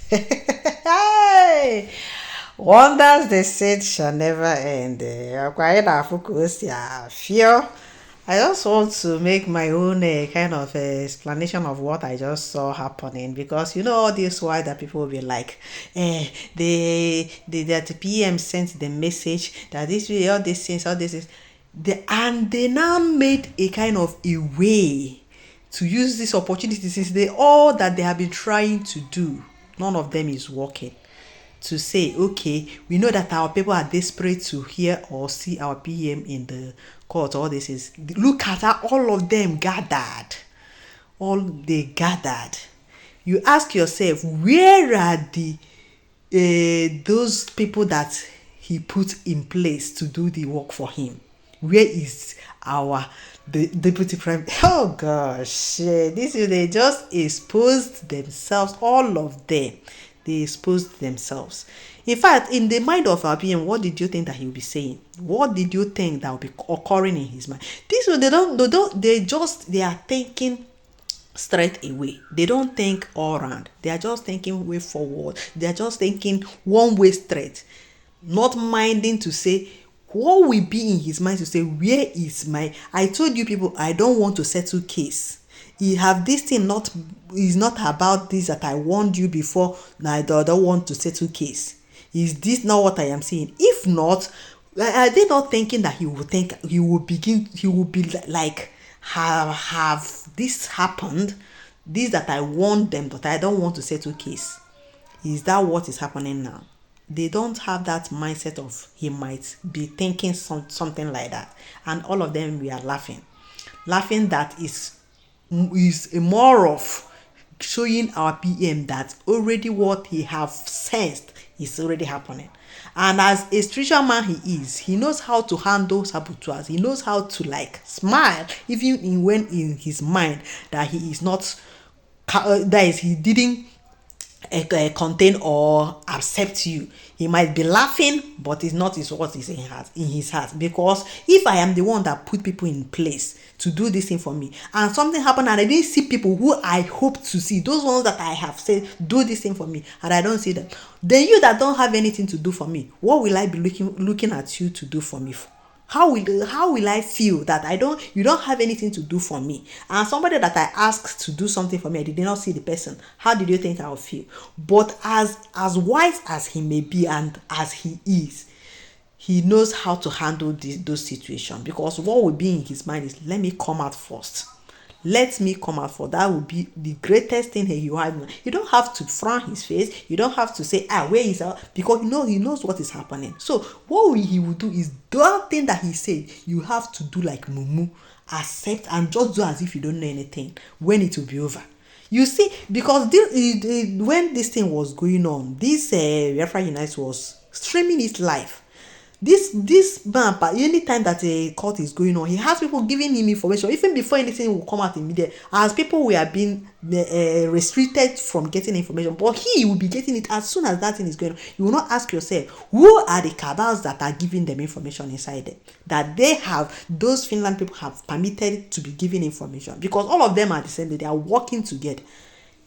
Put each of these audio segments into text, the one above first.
Hey! Wonders they said shall never end. Kwaida Fukusia, fear. I just want to make my own kind of explanation of what I just saw happening, because you know all this why that people will be like, that the PM sent the message that this will all these things, all this is, and they now made a kind of a way to use this opportunity, since they all that they have been trying to do, none of them is working, to say, okay, we know that our people are desperate to hear or see our PM in the court. All this is, look at how all of them gathered. All they gathered. You ask yourself, where are the those people that he put in place to do the work for him? Where is our the deputy prime? Oh gosh, this is, they just exposed themselves, all of them. They exposed themselves. In fact, in the mind of our PM, what did you think that he would be saying? What did you think that would be occurring in his mind? This one, they are thinking straight away. They don't think all round. They are just thinking way forward. They are just thinking one way straight, not minding to say what will be in his mind, to say, where is my, I told you people I don't want to settle case. He have this thing, not is not about this that I warned you before, that I don't want to settle case. Is this not what I am saying? If not, are they not thinking that he will begin, he will be like, have this happened, this that I warned them that I don't want to settle case? Is that what is happening now? They don't have that mindset of he might be thinking something like that. And all of them, we are laughing. Laughing that is more of showing our PM that already what he have sensed is already happening. And as a spiritual man he knows how to handle saboteurs. He knows how to like smile even when in his mind that he is not, that is, he didn't contain or accept you. He might be laughing, but it's not is what is in his heart. Because if I am the one that put people in place to do this thing for me, and something happened and I didn't see people who I hope to see, those ones that I have said do this thing for me, and I don't see them, then you that don't have anything to do for me, what will I be looking at you to do for me for? How will I feel that you don't have anything to do for me, and somebody that I asked to do something for me, I did not see the person? How did you think I will feel? But as wise as he may be and as he is, he knows how to handle those situations, because what will be in his mind is, let me come out first. Let me come out for that will be the greatest thing you have. You don't have to frown his face. You don't have to say, where is that? Because he knows what is happening. So what he will do is that thing that he said, you have to do like mumu, accept and just do as if you don't know anything when it will be over. You see, because when this thing was going on, this Biafra Unite was streaming it live. This man, anytime that a court is going on, he has people giving him information even before anything will come out in media, as people were being restricted from getting information, but he will be getting it as soon as that thing is going on. You will not ask yourself, who are the cabals that are giving them information inside them, that they have, those Finland people have permitted to be giving information, because all of them are the same. They are working together.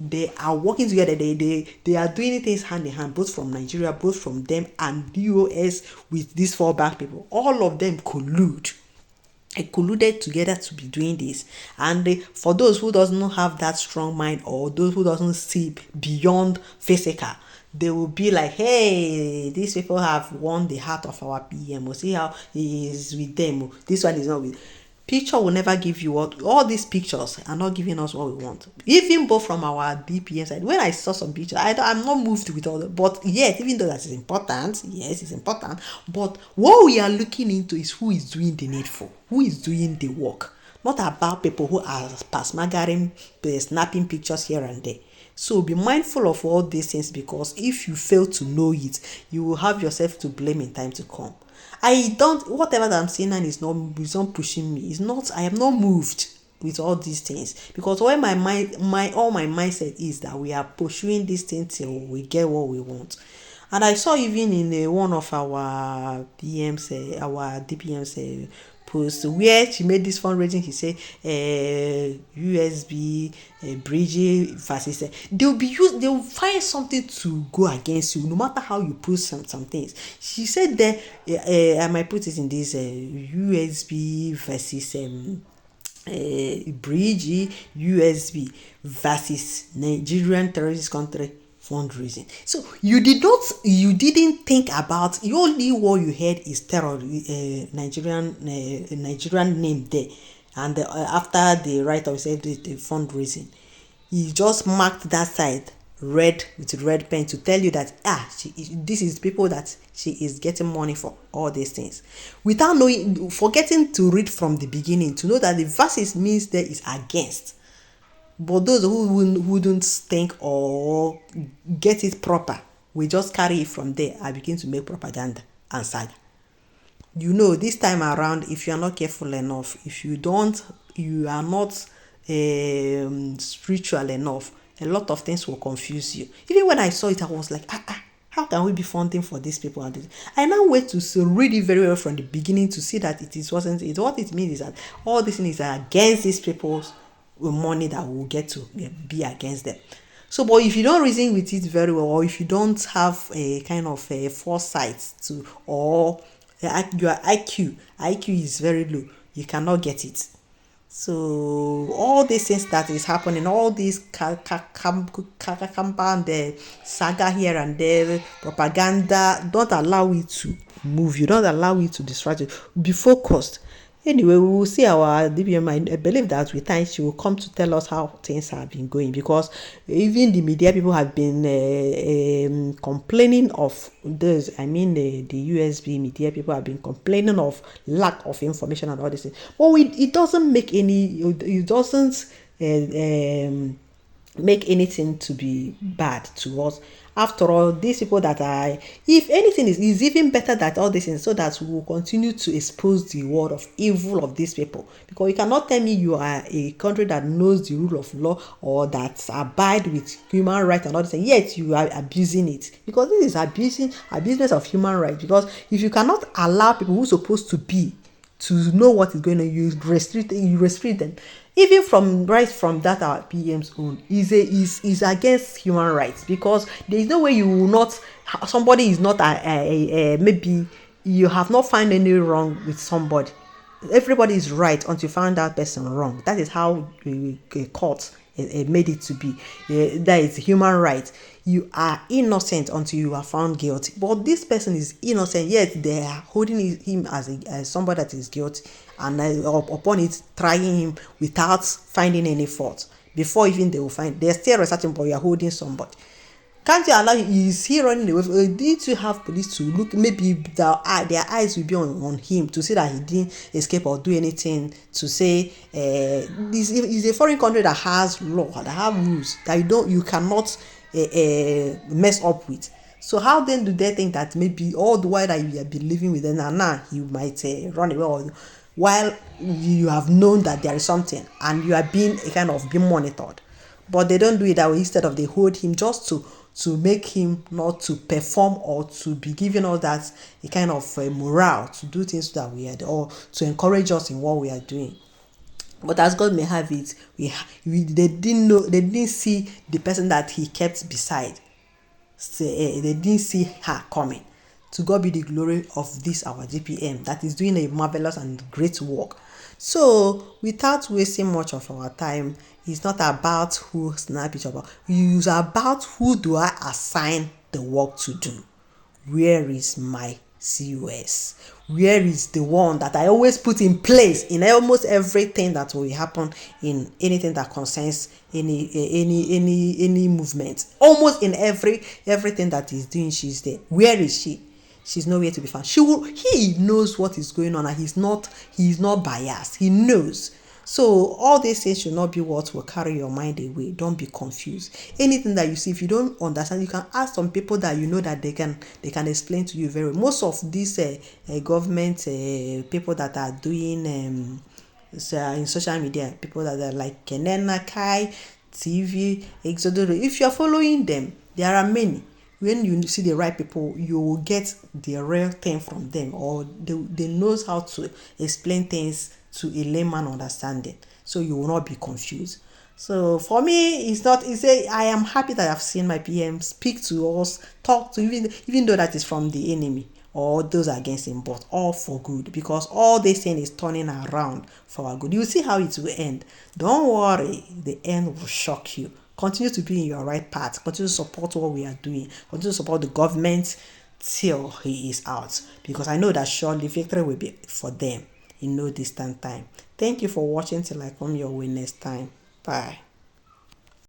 They are working together. They are doing things hand in hand, both from Nigeria, both from them and the US, with these four back people. All of them colluded together to be doing this. And for those who doesn't have that strong mind, or those who doesn't see beyond physical, they will be like, hey, these people have won the heart of our PM. We'll see how he is with them. This one is not with. Picture will never give you what, all these pictures are not giving us what we want. Even both from our DPM side, when I saw some pictures, I'm not moved with all that. But yet, even though that is important, yes, it's important. But what we are looking into is who is doing the needful, who is doing the work. Not about people who are pasmagaring, snapping pictures here and there. So be mindful of all these things, because if you fail to know it, you will have yourself to blame in time to come. I don't, whatever that I'm saying now is not pushing me. It's not, I am not moved with all these things, because when my mindset is that we are pursuing these things till we get what we want. And I saw even in one of our DPMs post where she made this fundraising. She said USB bridge versus they'll find something to go against you no matter how you post some things. She said that I might put it in this USB versus bridge USB versus Nigerian terrorist country fundraising. So you didn't think about, you only what you heard is terror, Nigerian name there, and after the write-up said the fundraising, he just marked that side red with red pen to tell you that this is people that she is getting money for all these things, without knowing, forgetting to read from the beginning to know that the verses means there is against. But those who wouldn't think or get it proper, we just carry it from there and begin to make propaganda and saga. This time around, if you are not careful enough, if you are not spiritual enough, a lot of things will confuse you. Even when I saw it, I was like, how can we be funding for these people? And I now wait to read it very well from the beginning to see that wasn't it. What it means is that all this thing is against these people's money that will get to be against them. So, but if you don't reason with it very well, or if you don't have a kind of a foresight to, or your IQ is very low, you cannot get it. So all these things that is happening, all these and the saga here and there, propaganda, don't allow it to move you, don't allow it to distract you. Be focused. Anyway, we will see our DBM. I believe that with time she will come to tell us how things have been going, because even the media people have been complaining of this. I mean, the USB media people have been complaining of lack of information and all this thing. But it doesn't make it doesn't make anything to be bad to us. After all, these people that are, if anything is even better than all this things, so that we will continue to expose the word of evil of these people. Because you cannot tell me you are a country that knows the rule of law or that abide with human rights and all this, and yet you are abusing it. Because this is abusement of human rights. Because if you cannot allow people who are supposed to be to know what is going on, you restrict them. Even from that our PM's own is against human rights, because there is no way you will not, somebody is not maybe you have not found any wrong with somebody. Everybody is right until you find that person wrong. That is how a court made it to be. That is human right. You are innocent until you are found guilty. But this person is innocent, yet they are holding him as somebody that is guilty, and upon it trying him without finding any fault. Before even they will find, they're still researching, but you are holding somebody. Can't you allow? Is he running away? Need to have police to look? Maybe their eyes will be on him to see that he didn't escape or do anything. To say this is a foreign country that has law, that have rules that you cannot mess up with. So how then do they think that maybe all the while that you have been living with them, and now you might run away, or while you have known that there is something and you are being monitored? But they don't do it that way. Instead of, they hold him just to make him not to perform, or to be giving us that a kind of morale to do things that we are, or to encourage us in what we are doing. But as God may have it, they didn't see the person that he kept beside. They didn't see her coming. To God be the glory of this our DPM that is doing a marvelous and great work. So without wasting much of our time, it's not about who snap each other. It's about who do I assign the work to do. Where is my COS? Where is the one that I always put in place in almost everything that will happen in anything that concerns any movement? Almost in everything that he's doing, she's there. Where is she? She's nowhere to be found. He knows what is going on, and he's not biased. He knows. So all these things should not be what will carry your mind away. Don't be confused. Anything that you see, if you don't understand, you can ask some people that you know that they can explain to you very well. Most of these government people that are doing in social media, people that are like Kenena Kai, TV, Exodus. If you are following them, there are many. when you see the right people, you will get the real thing from them, or they knows how to explain things to a layman understanding, so you will not be confused. So for me, it's not. It's a. I am happy that I've seen my PM speak to us, talk to, even though that is from the enemy or those against him, but all for good, because all they saying is turning around for our good. You see how it will end. Don't worry, the end will shock you. Continue to be in your right path. Continue to support what we are doing. Continue to support the government till he is out, because I know that surely victory will be for them in no distant time. Thank you for watching. Till I come your way next time. Bye.